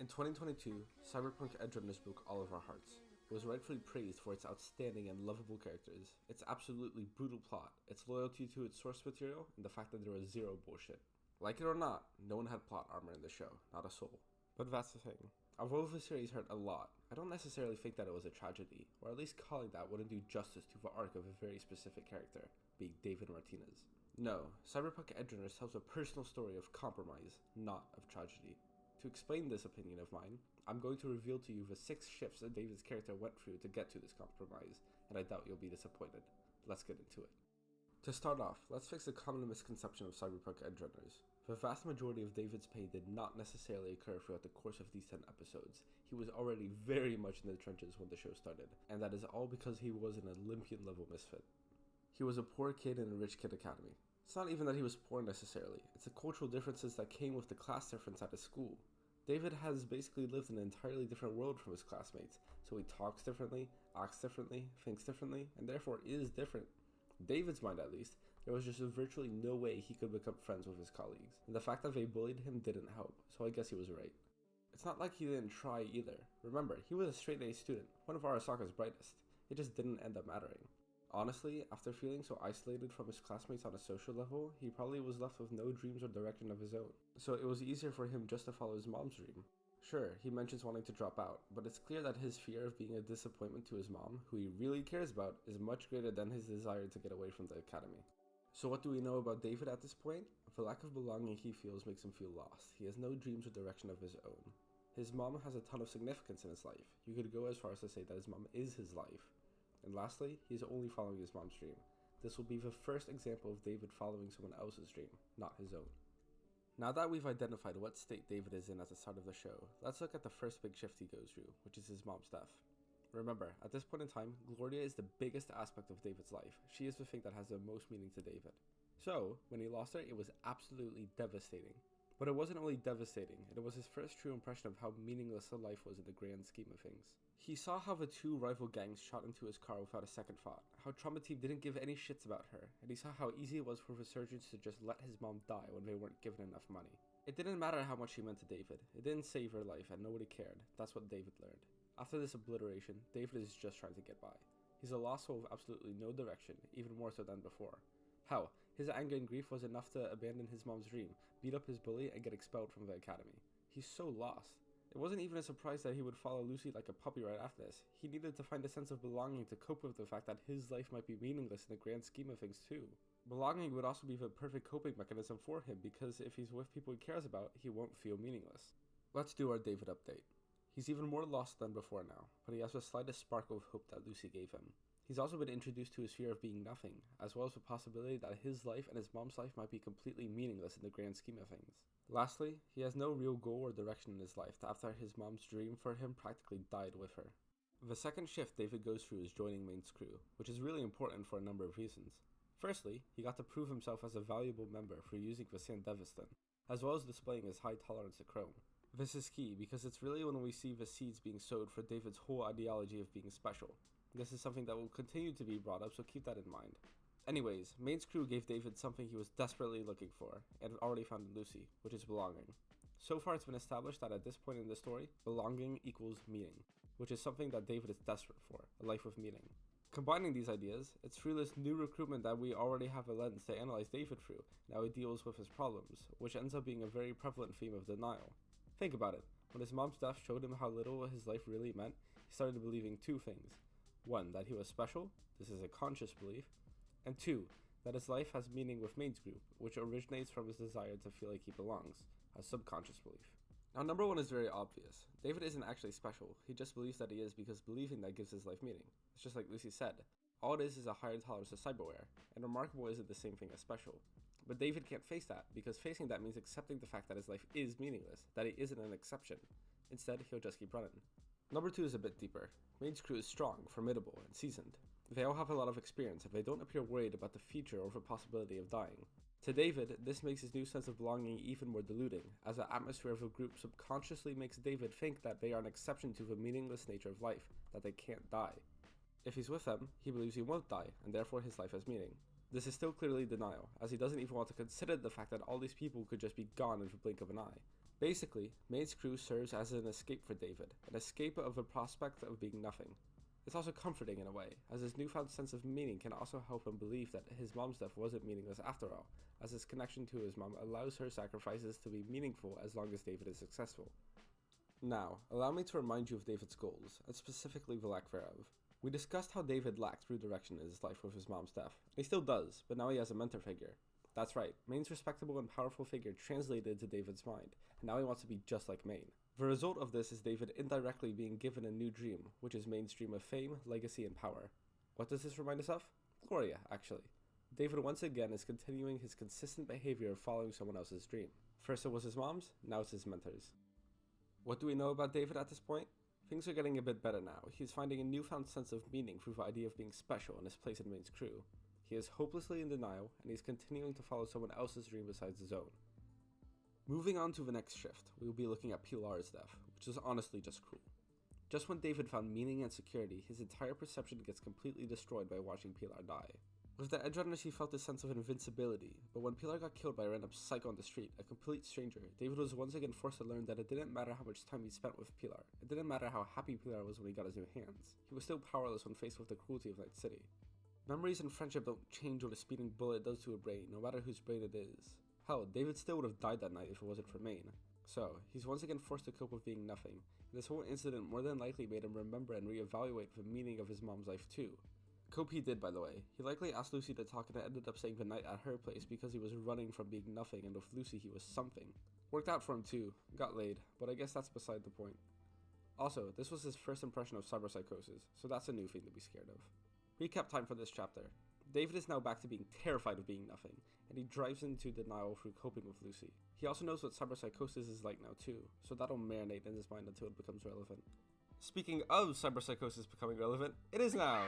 In 2022, Cyberpunk Edgerunners broke all of our hearts. It was rightfully praised for its outstanding and lovable characters, its absolutely brutal plot, its loyalty to its source material, and the fact that there was zero bullshit. Like it or not, no one had plot armor in the show, not a soul. But that's the thing. Although the series hurt a lot, I don't necessarily think that it was a tragedy, or at least calling that wouldn't do justice to the arc of a very specific character, being David Martinez. No, Cyberpunk Edgerunners tells a personal story of compromise, not of tragedy. To explain this opinion of mine, I'm going to reveal to you the 6 shifts that David's character went through to get to this compromise, and I doubt you'll be disappointed. Let's get into it. To start off, let's fix a common misconception of Cyberpunk Edgerunners. The vast majority of David's pain did not necessarily occur throughout the course of these 10 episodes. He was already very much in the trenches when the show started, and that is all because he was an Olympian-level misfit. He was a poor kid in a rich kid academy. It's not even that he was poor necessarily, it's the cultural differences that came with the class difference at his school. David has basically lived in an entirely different world from his classmates, so he talks differently, acts differently, thinks differently, and therefore is different. In David's mind at least, there was just virtually no way he could become friends with his colleagues, and the fact that they bullied him didn't help, so I guess he was right. It's not like he didn't try either. Remember, he was a straight-A student, one of Arasaka's brightest. It just didn't end up mattering. Honestly, after feeling so isolated from his classmates on a social level, he probably was left with no dreams or direction of his own. So it was easier for him just to follow his mom's dream. Sure, he mentions wanting to drop out, but it's clear that his fear of being a disappointment to his mom, who he really cares about, is much greater than his desire to get away from the academy. So what do we know about David at this point? The lack of belonging he feels makes him feel lost. He has no dreams or direction of his own. His mom has a ton of significance in his life. You could go as far as to say that his mom is his life. And lastly, he is only following his mom's dream. This will be the first example of David following someone else's dream, not his own. Now that we've identified what state David is in at the start of the show, let's look at the first big shift he goes through, which is his mom's death. Remember, at this point in time, Gloria is the biggest aspect of David's life. She is the thing that has the most meaning to David. So, when he lost her, it was absolutely devastating. But it wasn't only devastating, it was his first true impression of how meaningless her life was in the grand scheme of things. He saw how the 2 rival gangs shot into his car without a second thought, how Trauma Team didn't give any shits about her, and he saw how easy it was for the surgeons to just let his mom die when they weren't given enough money. It didn't matter how much she meant to David, it didn't save her life and nobody cared. That's what David learned. After this obliteration, David is just trying to get by. He's a lost soul with absolutely no direction, even more so than before. Hell, his anger and grief was enough to abandon his mom's dream, beat up his bully, and get expelled from the academy. He's so lost. It wasn't even a surprise that he would follow Lucy like a puppy right after this. He needed to find a sense of belonging to cope with the fact that his life might be meaningless in the grand scheme of things too. Belonging would also be the perfect coping mechanism for him because if he's with people he cares about, he won't feel meaningless. Let's do our David update. He's even more lost than before now, but he has the slightest sparkle of hope that Lucy gave him. He's also been introduced to his fear of being nothing, as well as the possibility that his life and his mom's life might be completely meaningless in the grand scheme of things. Lastly, he has no real goal or direction in his life after his mom's dream for him practically died with her. The second shift David goes through is joining Main's crew, which is really important for a number of reasons. Firstly, he got to prove himself as a valuable member through using the Sandevistan, as well as displaying his high tolerance to chrome. This is key because it's really when we see the seeds being sowed for David's whole ideology of being special. This is something that will continue to be brought up, so keep that in mind. Anyways, Main's crew gave David something he was desperately looking for, and had already found in Lucy, which is belonging. So far it's been established that at this point in the story, belonging equals meaning, which is something that David is desperate for, a life with meaning. Combining these ideas, it's through this new recruitment that we already have a lens to analyze David through, and how he deals with his problems, which ends up being a very prevalent theme of denial. Think about it, when his mom's death showed him how little his life really meant, he started believing 2 things. 1, that he was special, this is a conscious belief, and 2, that his life has meaning with Main's group, which originates from his desire to feel like he belongs, a subconscious belief. Now number 1 is very obvious. David isn't actually special, he just believes that he is because believing that gives his life meaning. It's just like Lucy said, all it is a higher tolerance to cyberware, and remarkable isn't the same thing as special. But David can't face that, because facing that means accepting the fact that his life is meaningless, that he isn't an exception. Instead, he'll just keep running. Number 2 is a bit deeper. Main's crew is strong, formidable, and seasoned. They all have a lot of experience and they don't appear worried about the future or the possibility of dying. To David, this makes his new sense of belonging even more diluting, as the atmosphere of a group subconsciously makes David think that they are an exception to the meaningless nature of life, that they can't die. If he's with them, he believes he won't die, and therefore his life has meaning. This is still clearly denial, as he doesn't even want to consider the fact that all these people could just be gone in the blink of an eye. Basically, Main's crew serves as an escape for David, an escape of a prospect of being nothing. It's also comforting in a way, as his newfound sense of meaning can also help him believe that his mom's death wasn't meaningless after all, as his connection to his mom allows her sacrifices to be meaningful as long as David is successful. Now, allow me to remind you of David's goals, and specifically the lack thereof. We discussed how David lacked true direction in his life with his mom's death. He still does, but now he has a mentor figure. That's right, Main's respectable and powerful figure translated into David's mind, and now he wants to be just like Main. The result of this is David indirectly being given a new dream, which is Main's dream of fame, legacy, and power. What does this remind us of? Gloria, actually. David once again is continuing his consistent behavior of following someone else's dream. First it was his mom's, now it's his mentor's. What do we know about David at this point? Things are getting a bit better now. He is finding a newfound sense of meaning through the idea of being special and his place in Main's crew. He is hopelessly in denial, and he is continuing to follow someone else's dream besides his own. Moving on to the next shift, we will be looking at Pilar's death, which is honestly just cruel. Just when David found meaning and security, his entire perception gets completely destroyed by watching Pilar die. With the Edgerunners, he felt a sense of invincibility, but when Pilar got killed by a random psycho on the street, a complete stranger, David was once again forced to learn that it didn't matter how much time he spent with Pilar. It didn't matter how happy Pilar was when he got his new hands. He was still powerless when faced with the cruelty of Night City. Memories and friendship don't change what a speeding bullet does to a brain, no matter whose brain it is. Hell, David still would have died that night if it wasn't for Main. So, he's once again forced to cope with being nothing, and this whole incident more than likely made him remember and reevaluate the meaning of his mom's life too. Cope he did, by the way. He likely asked Lucy to talk and ended up staying the night at her place because he was running from being nothing, and with Lucy he was something. Worked out for him too, got laid, but I guess that's beside the point. Also, this was his first impression of cyberpsychosis, so that's a new thing to be scared of. Recap time for this chapter. David is now back to being terrified of being nothing, and he drives into denial through coping with Lucy. He also knows what cyberpsychosis is like now too, so that'll marinate in his mind until it becomes relevant. Speaking of cyberpsychosis becoming relevant, it is now!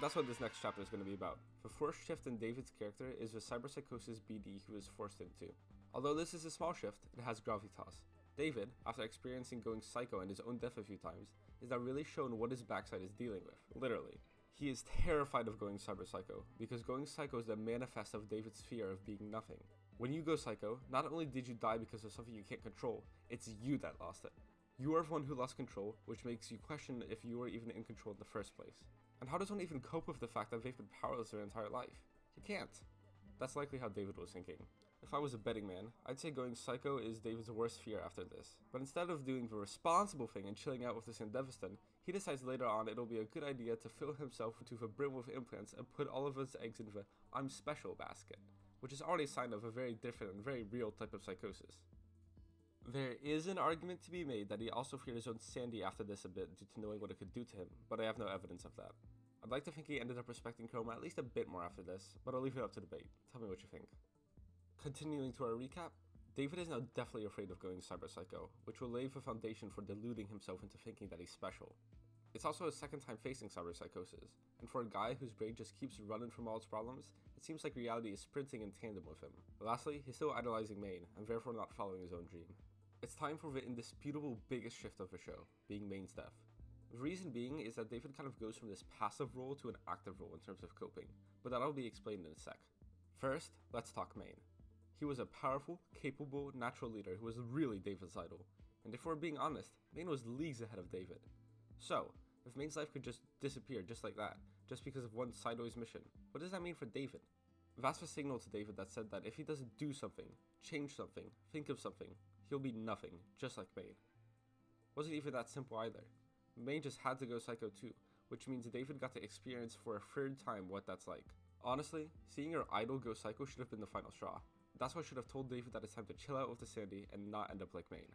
That's what this next chapter is going to be about. The first shift in David's character is the cyberpsychosis BD he was forced into. Although this is a small shift, it has gravitas. David, after experiencing going psycho and his own death a few times, is now really shown what his backside is dealing with, literally. He is terrified of going cyber psycho, because going psycho is the manifest of David's fear of being nothing. When you go psycho, not only did you die because of something you can't control, it's you that lost it. You are the one who lost control, which makes you question if you were even in control in the first place. And how does one even cope with the fact that they've been powerless their entire life? You can't. That's likely how David was thinking. If I was a betting man, I'd say going psycho is David's worst fear after this. But instead of doing the responsible thing and chilling out with the Sandevistan, he decides later on it'll be a good idea to fill himself to the brim with implants and put all of his eggs in the I'm special basket, which is already a sign of a very different and very real type of psychosis. There is an argument to be made that he also feared his own sanity after this a bit due to knowing what it could do to him, but I have no evidence of that. I'd like to think he ended up respecting Chroma at least a bit more after this, but I'll leave it up to debate. Tell me what you think. Continuing to our recap, David is now definitely afraid of going cyber psycho, which will lay the foundation for deluding himself into thinking that he's special. It's also his second time facing cyber psychosis, and for a guy whose brain just keeps running from all its problems, it seems like reality is sprinting in tandem with him. Lastly, he's still idolizing Main, and therefore not following his own dream. It's time for the indisputable biggest shift of the show, being Main's death. The reason being is that David kind of goes from this passive role to an active role in terms of coping, but that'll be explained in a sec. First, let's talk Main. He was a powerful, capable, natural leader who was really David's idol, and if we're being honest, Main was leagues ahead of David. So, if Main's life could just disappear just like that, just because of one sideways mission, what does that mean for David? That's the signal to David that said that if he doesn't do something, change something, think of something, he'll be nothing, just like Main. Wasn't even that simple either. Main just had to go psycho too, which means David got to experience for a third time what that's like. Honestly, seeing your idol go psycho should have been the final straw. That's what should have told David that it's time to chill out with the Sandy and not end up like Main.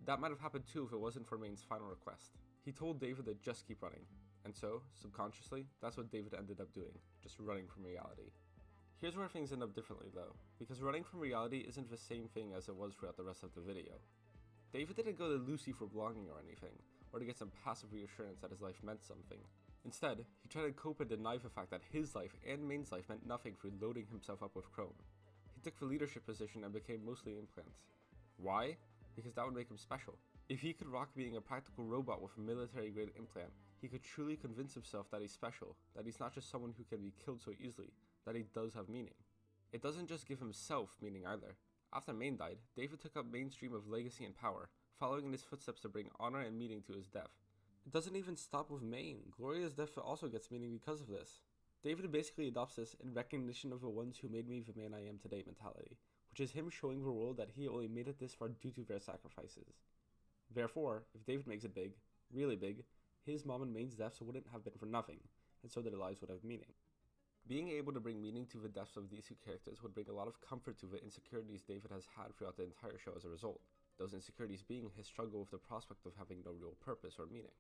That might have happened too if it wasn't for Main's final request. He told David to just keep running, and so, subconsciously, that's what David ended up doing, just running from reality. Here's where things end up differently though, because running from reality isn't the same thing as it was throughout the rest of the video. David didn't go to Lucy for belonging or anything, or to get some passive reassurance that his life meant something. Instead, he tried to cope and deny the fact that his life and Main's life meant nothing through loading himself up with Chrome. He took the leadership position and became mostly implants. Why? Because that would make him special. If he could rock being a practical robot with a military-grade implant, he could truly convince himself that he's special, that he's not just someone who can be killed so easily, that he does have meaning. It doesn't just give himself meaning either. After Maine died, David took up Maine's dream of legacy and power, following in his footsteps to bring honor and meaning to his death. It doesn't even stop with Maine. Gloria's death also gets meaning because of this. David basically adopts this in recognition of the ones who made me the man I am today mentality, which is him showing the world that he only made it this far due to their sacrifices. Therefore, if David makes it big, really big, his mom and Maine's deaths wouldn't have been for nothing, and so their lives would have meaning. Being able to bring meaning to the deaths of these two characters would bring a lot of comfort to the insecurities David has had throughout the entire show as a result, those insecurities being his struggle with the prospect of having no real purpose or meaning.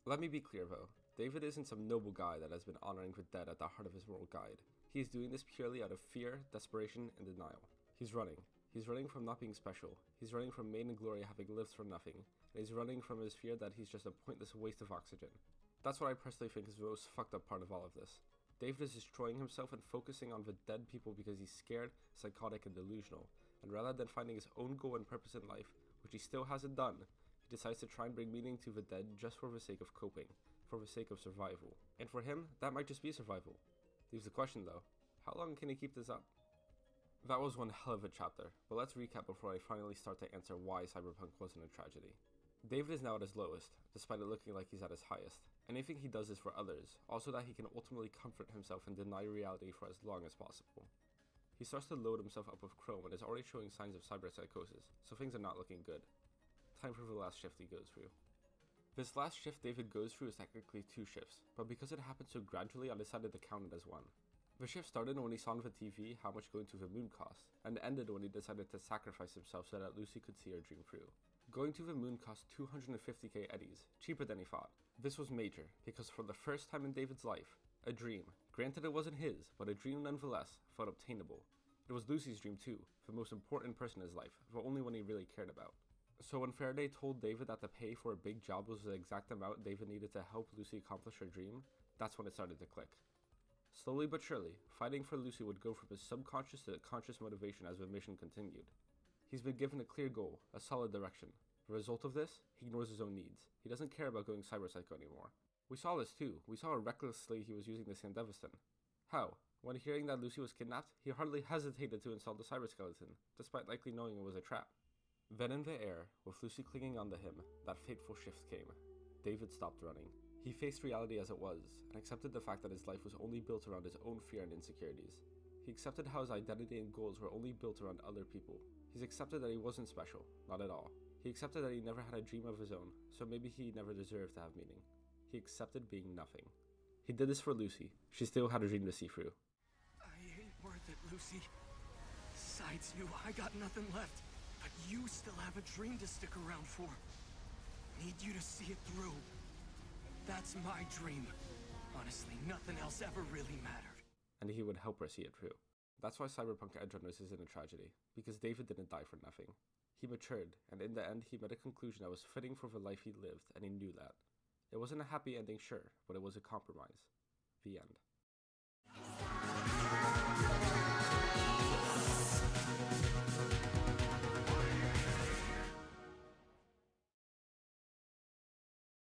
Let me be clear though, David isn't some noble guy that has been honoring the dead at the heart of his moral guide. He is doing this purely out of fear, desperation, and denial. He's running. He's running from not being special. He's running from Maine and Gloria having lived for nothing. And he's running from his fear that he's just a pointless waste of oxygen. That's what I personally think is the most fucked up part of all of this. David is destroying himself and focusing on the dead people because he's scared, psychotic, and delusional. And rather than finding his own goal and purpose in life, which he still hasn't done, he decides to try and bring meaning to the dead just for the sake of coping, for the sake of survival. And for him, that might just be survival. Leaves the question though, how long can he keep this up? That was one hell of a chapter, but let's recap before I finally start to answer why Cyberpunk wasn't a tragedy. David is now at his lowest, despite it looking like he's at his highest. Anything he does is for others, also that he can ultimately comfort himself and deny reality for as long as possible. He starts to load himself up with Chrome and is already showing signs of cyberpsychosis, so things are not looking good. Time for the last shift he goes through. This last shift David goes through is technically 2 shifts, but because it happened so gradually I decided to count it as one. The shift started when he saw on the TV how much going to the moon cost, and ended when he decided to sacrifice himself so that Lucy could see her dream through. Going to the moon cost 250k eddies, cheaper than he thought. This was major, because for the first time in David's life, a dream, granted it wasn't his, but a dream nonetheless, felt obtainable. It was Lucy's dream too, the most important person in his life, the only one he really cared about. So when Faraday told David that the pay for a big job was the exact amount David needed to help Lucy accomplish her dream, that's when it started to click. Slowly but surely, fighting for Lucy would go from his subconscious to conscious motivation as the mission continued. He's been given a clear goal, a solid direction. The result of this, he ignores his own needs. He doesn't care about going cyberpsycho anymore. We saw this too. We saw how recklessly he was using the Sandevistan. How? When hearing that Lucy was kidnapped, he hardly hesitated to install the cyberskeleton, despite likely knowing it was a trap. Then in the air, with Lucy clinging onto him, that fateful shift came. David stopped running. He faced reality as it was, and accepted the fact that his life was only built around his own fear and insecurities. He accepted how his identity and goals were only built around other people. He's accepted that he wasn't special, not at all. He accepted that he never had a dream of his own, so maybe he never deserved to have meaning. He accepted being nothing. He did this for Lucy. She still had a dream to see through. I ain't worth it, Lucy. Besides you, I got nothing left. But you still have a dream to stick around for. Need you to see it through. That's my dream. Honestly, nothing else ever really mattered. And he would help her see it through. That's why Cyberpunk Edgerunners isn't a tragedy, because David didn't die for nothing. He matured, and in the end he met a conclusion that was fitting for the life he lived, and he knew that. It wasn't a happy ending, sure, but it was a compromise. The end.